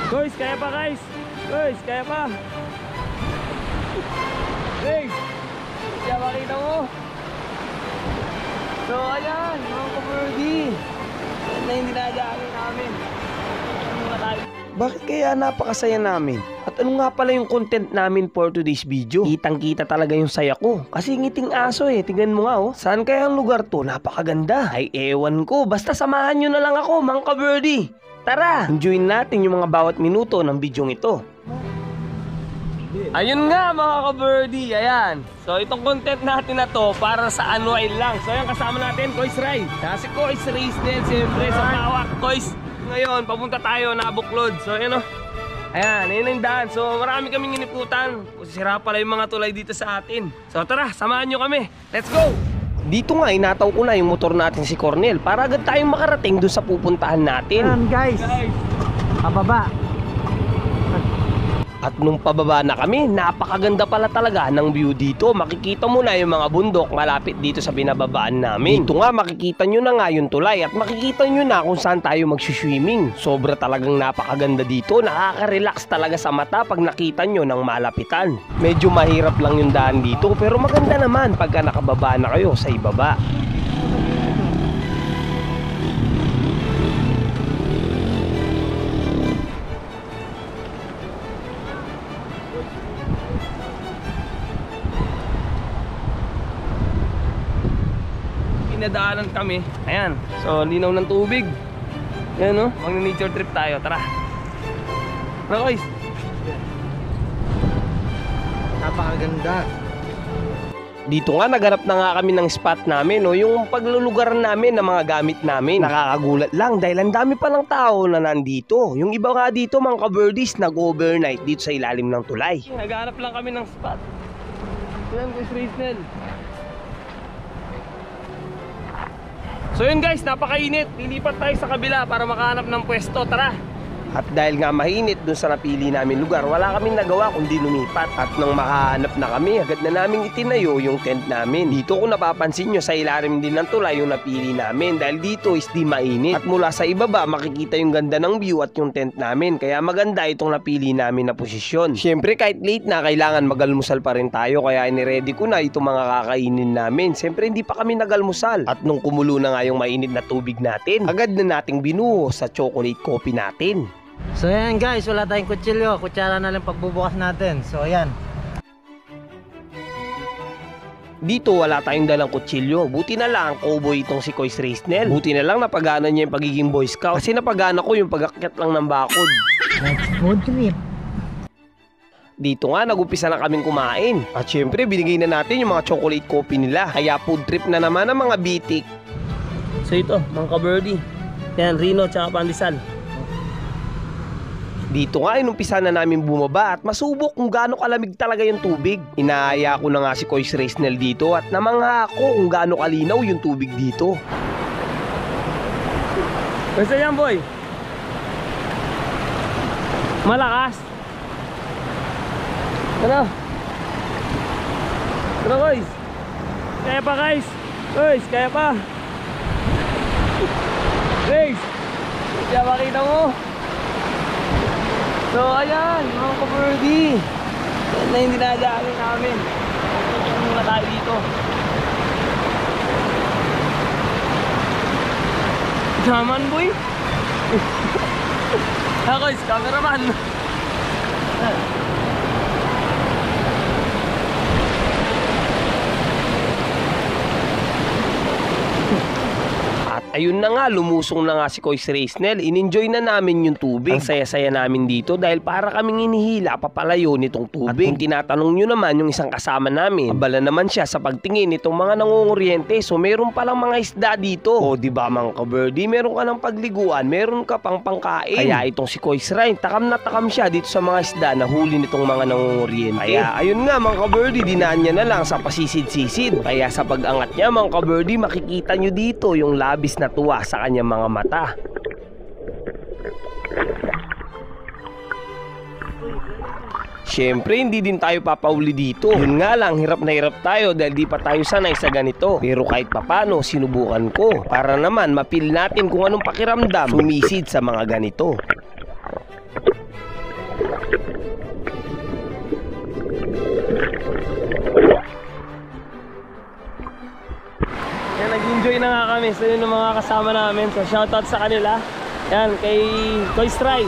Guys, kaya pa guys. Guys, kaya pa. Guys, kaya makita mo. So ayan, mga ka-birdie. Yan na yung dinadaanan namin. Bakit kaya napakasaya namin? At ano nga pala yung content namin for today's video? Kitang-kita talaga yung saya ko. Kasi ngiting aso eh. Tingnan mo nga oh. Saan kaya ang lugar to? Napakaganda. Ay ewan ko. Basta samahan nyo na lang ako, mga ka-birdie. Tara! Enjoyin natin yung mga bawat minuto ng bidyong ito. Ayun nga mga ka-birdie, ayan. So itong content natin na to para sa Unwild lang. So ayan, kasama natin Kois Rai. Kasi Kois Race din siyempre sa Pawak. Kois, ngayon papunta tayo na Buklod. So ayan o. Ayan, ayun ang daan. So marami kaming iniputan. Sira pala yung mga tulay dito sa atin. So tara, samahan nyo kami. Let's go! Dito nga, inataw ko na yung motor natin si Cornel para agad tayong makarating doon sa pupuntahan natin. Ayan guys, pababa. At nung pababa na kami, napakaganda pala talaga ng view dito. Makikita mo na yung mga bundok malapit dito sa binababaan namin. Dito nga makikita nyo na nga yung tulay at makikita nyo na kung saan tayo mag-swimming. Sobra talagang napakaganda dito. Nakaka-relax talaga sa mata pag nakita nyo ng malapitan. Medyo mahirap lang yung daan dito pero maganda naman pagka nakababa na kayo sa ibaba. Pinadaanan kami. Ayan. So, linaw ng tubig. Ayan o. Mag-nature trip tayo. Tara. Tara, guys. Napakaganda. Dito nga naghanap na nga kami ng spot namin o yung paglulugaran namin ng mga gamit namin. Nakakagulat lang dahil ang dami palang tao na nandito. Yung iba nga dito mga ka-birdies nag-overnight dito sa ilalim ng tulay. Naghanap lang kami ng spot. Ayan, guys, Raisnel. So yun guys, napakainit. Lilipat tayo sa kabila para makahanap ng pwesto. Tara! At dahil nga mainit dun sa napili namin lugar, wala kaming nagawa kundi lumipat. At nang makahanap na kami, agad na naming itinayo yung tent namin. Dito kung napapansin nyo, sa ilalim din ng tulay yung napili namin. Dahil dito is di mainit. At mula sa ibaba, makikita yung ganda ng view at yung tent namin. Kaya maganda itong napili namin na posisyon. Siyempre kahit late na, kailangan magalmusal pa rin tayo. Kaya iniready ko na itong mga kakainin namin. Siyempre hindi pa kami nagalmusal. At nung kumulo na nga yung mainit na tubig natin, agad na nating binuho sa chocolate coffee natin. So ayan guys, wala tayong kutsilyo. Kutsara na lang pagbubukas natin. So ayan. Dito wala tayong dalang kutsilyo. Buti na lang cowboy itong si Kois Raisnel. Buti na lang napagana niya yung pagiging boy scout. Kasi napagana ko yung pag-akyat lang ng bakod. Let's food trip. Dito nga nag-upisa na kaming kumain. At syempre binigay na natin yung mga chocolate coffee nila. Kaya food trip na naman ang mga bitik. So ito, mga ka-birdie. Yan, Rino tsaka Pandesal. Dito nga inumpisa na namin bumaba at masubok kung gaano kalamig talaga yung tubig. Inaaya ko na nga si Kois Raisnel dito at namangha ako kung gaano kalinaw yung tubig dito. Basta yan boy. Malakas. Tara. Tara guys. Kaya pa guys. Guys, kaya pa. Guys. Kaya makita mo. So ayan, mga ka-birdie. Yan na yung dinadaanan namin. Ito muna tayo dito. Jaman boy. Ha guys, cameraman. Ayun na nga, lumusong na nga si Kois Raisnel. In-enjoy na namin yung tubig. Ang saya-saya namin dito dahil para kaming inihila papalayo nitong tubig. At kung tinatanong nyo naman yung isang kasama namin, abala naman siya sa pagtingin nitong mga nangunguryente. So meron palang mga isda dito. O diba mga ka-birdie, meron ka ng pagliguan, meron ka pang pangkain. Kaya itong si Kois Rai, takam na takam siya dito sa mga isda na huli nitong mga nangunguryente. Kaya ayun nga mga ka-birdie, dinaan niya na lang sa pasisid-sisid. Kaya sa pag-angat niya mga ka-birdie, makikita nyo dito yung labis na tuwa sa kanyang mga mata. Siyempre, hindi din tayo papauli dito. Yun nga lang, hirap na hirap tayo dahil di pa tayo sanay sa ganito. Pero kahit papano, sinubukan ko. Para naman, mapil natin kung anong pakiramdam sumisid sa mga ganito. namin. So yun ang mga kasama namin. So shoutout sa kanila. Yan, kay Koy Stray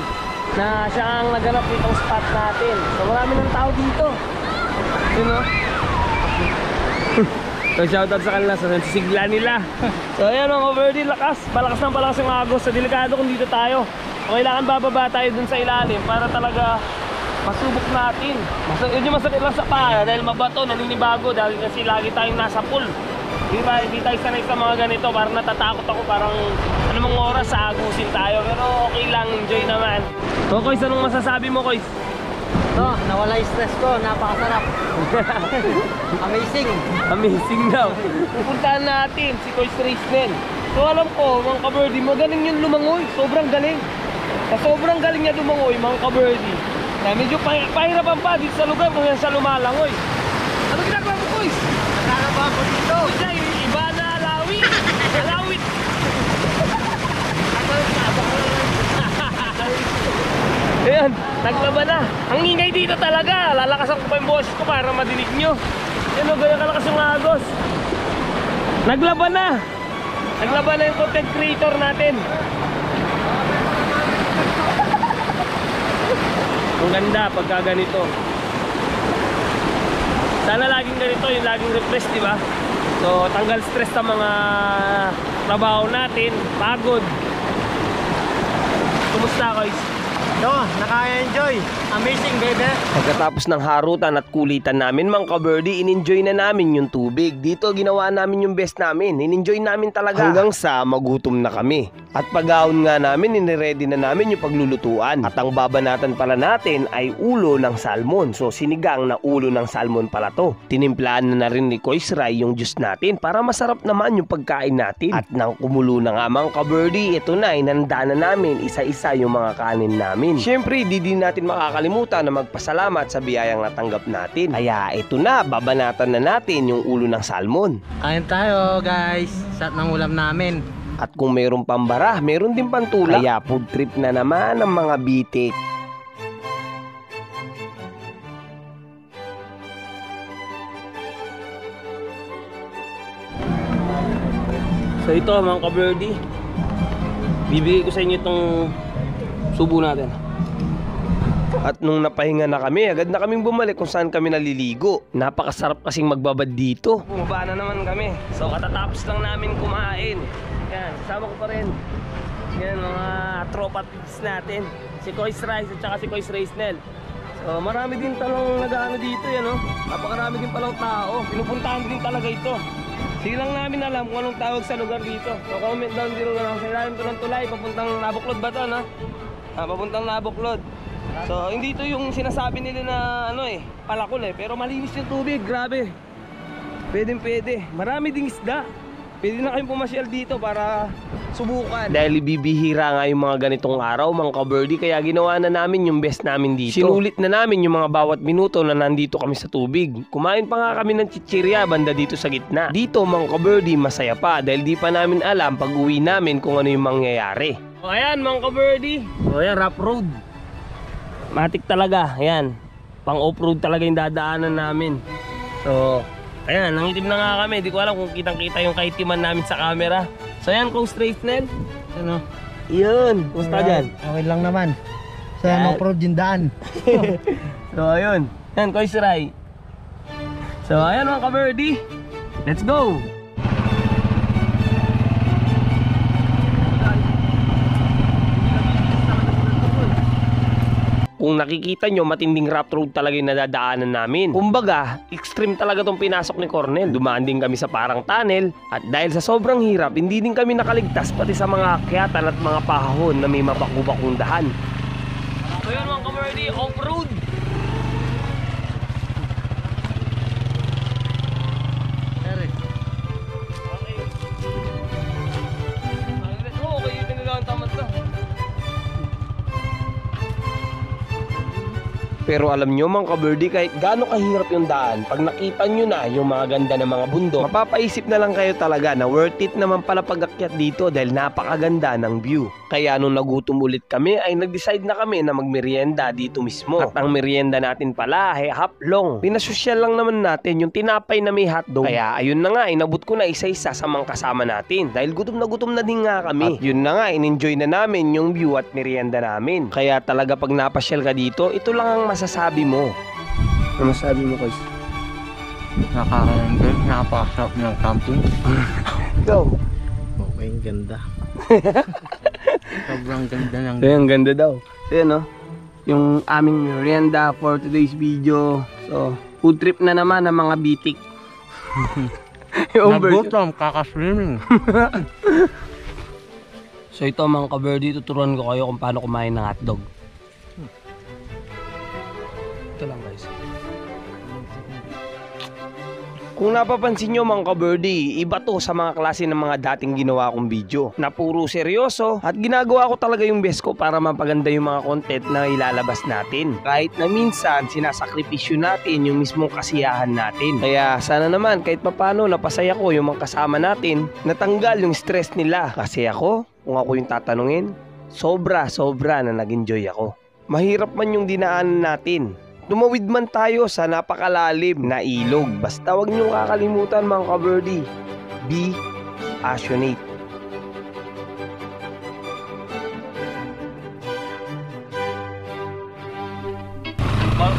na siya ang naganap nitong spot natin. So marami ng tao dito. Yun o. So shoutout sa kanila. So nagsisigla nila. So ayan mga ka-birdie, lakas. Palakas ng palakas yung agos. So delikado kung dito tayo. So kailangan bababa tayo dun sa ilalim para talaga masubok natin. Medyo masakit lang sa paa dahil mabato, naninibago dahil kasi lagi tayong nasa pool. Hindi tayo sanay sa mga ganito. Parang natatakot ako, parang anumang oras agusin tayo. Pero okay lang, enjoy naman. So Koys, anong masasabi mo Koys? No, nawala yung stress ko. Napakasarap. Amazing. Amazing daw. Pupuntahan natin si Koys Raisnel. So alam ko, mga ka-birdie, magaling yung lumangoy. Sobrang galing. Sa sobrang galing niya lumangoy, mga ka-birdie. Na medyo pahirapan pa dito sa lugar kung yan siya lumalangoy. Ano ginagawa mo Koys? Nakakaba ko dito. Iba na alawit. Alawit. Ayan, naglaban na. Ang ingay dito talaga. Lalakasan ko pa yung boses ko para madinig nyo. Yan o, gaya kalakas yung agos. Naglaban na. Naglaban na yung content creator natin. Ang ganda pagka ganito. Sana laging ganito, yung laging refresh, di ba? So, tanggal stress sa mga trabaho natin, pagod. Kumusta, Koys? No, naka-enjoy. Amazing, baby. Pagkatapos ng harutan at kulitan namin mga ka-birdie, in-enjoy na namin yung tubig. Dito ginawa namin yung best namin. In-enjoy namin talaga hanggang sa magutom na kami. At pag-aon nga namin, iniready na namin yung paglulutuan. At ang babanatan pala natin ay ulo ng salmon. So sinigang na ulo ng salmon pala to. Tinimplahan na rin ni Koy Ray yung juice natin para masarap naman yung pagkain natin. At nang kumulo na nga mga ka-birdie, ito na, inanda na namin isa-isa yung mga kanin namin. Siyempre, di din natin makakalimutan na magpasalamat sa biyayang natanggap natin. Kaya ito na, babanatan na natin yung ulo ng salmon. Kain tayo, guys. Sarap ng ulam namin. At kung mayroong pambara, mayroon din pantulak. Kaya food trip na naman ng mga bitik. So ito mga ka-birdie, bibigay ko sa inyo itong subo natin. At nung napahinga na kami, agad na kaming bumalik kung saan kami naliligo. Napakasarap kasing magbabad dito. Bumaba na naman kami. So katatapos lang namin kumain. Yan, kasama ko pa rin. Yan mga tropa tips natin. Si Koy Ray at saka si Koy Raisnel. So marami din talang nag-ano dito yan, no? Napakarami din palang tao. Pinupuntahan din talaga ito. Sige lang namin alam kung anong tawag sa lugar dito. So comment down below na sa ilalim to ng tulay. Papuntang Nabuklod ba to, no? Papuntang Nabuklod. So hindi ito yung sinasabi nila na ano palakol pero malinis yung tubig, grabe. Pwede. Marami ding isda. Pwede na kayong pumasyal dito para subukan. Dahil bibihira nga yung mga ganitong araw mga ka-birdie, kaya ginawa na namin yung best namin dito. Sinulit na namin yung mga bawat minuto na nandito kami sa tubig. Kumain pa nga kami ng chichirya banda dito sa gitna. Dito mga ka-birdie, masaya pa dahil di pa namin alam pag uwi namin kung ano yung mangyayari. O ayan mga ka-birdie. O ayan, rough road. Matik talaga, ayan. Pang off-road talaga yung dadaanan namin. So ayan, nangitim na nga kami. Di ko alam kung kitang-kita yung kaitiman namin sa camera. So ayan, Koy Raisnel. Ano? Yun, kumusta dyan? Okay lang naman. Sa Yan. off-road yung daan. So ayun, yan Koy Ray. So ayan mga ka-birdie, let's go! Kung nakikita nyo, matinding rough road talaga yung nadadaanan namin. Kumbaga, extreme talaga tong pinasok ni Cornel. Dumaan din kami sa parang tunnel. At dahil sa sobrang hirap, hindi din kami nakaligtas pati sa mga akyatan at mga pahon na may mabakubakong dahan. So yun mga ka-birdie, off-road! Okay. Let's go, okay yung pinagawang tamad to. Pero alam nyo mga ka-birdie, kahit gaano kahirap yung daan, pag nakita nyo na yung mga ganda ng mga bundok, mapapaisip na lang kayo talaga na worth it naman pala pag-akyat dito dahil napakaganda ng view. Kaya nung nagutom ulit kami ay nag-decide na kami na magmerienda dito mismo. At ang merienda natin pala ay haplong. Pinasosyal lang naman natin yung tinapay na may hotdog. Kaya ayun na nga, inabot ko na isa-isa sa mga kasama natin dahil gutom na din nga kami. At yun na nga, in-enjoy na namin yung view at merienda namin. Kaya talaga pag napasyal ka dito, ito lang ang masasabi mo. Ano masasabi mo, Kois? Nakaka-enjoy, napakasarap ng camping. Go! Okay, ganda. Sobrang ganda ng So yung ganda daw. So yun no, yung aming merienda for today's video. So food trip na naman ng mga bitik. Yung version. Nagutom, kaka-swimming. So ito mga ka-birdie, tuturuan ko kayo kung paano kumain ng hotdog. Ito lang guys. Kung napapansin nyo mga ka-birdie, iba to sa mga klase ng mga dating ginawa kong video na puro seryoso at ginagawa ko talaga yung best ko para mapaganda yung mga content na ilalabas natin. Kahit na minsan sinasakripisyo natin yung mismong kasiyahan natin. Kaya sana naman kahit papano napasaya ko yung mga kasama natin, natanggal yung stress nila. Kasi ako, kung ako yung tatanungin, sobra na nag-enjoy ako. Mahirap man yung dinaanan natin. Tumawid man tayo sa napakalalim na ilog. Basta wag niyong kakalimutan mga ka-birdie, be passionate.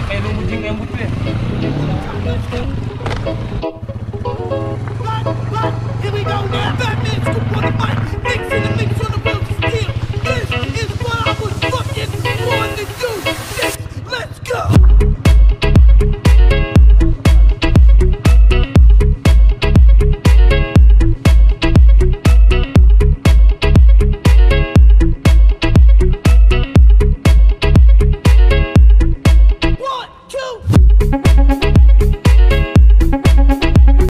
Kaya lumuding yung buto eh. Here we go now, Batman, scoop on the mic, mixing the mix on the road to steel. This is what I was fucking born to do. Let's go. One, two.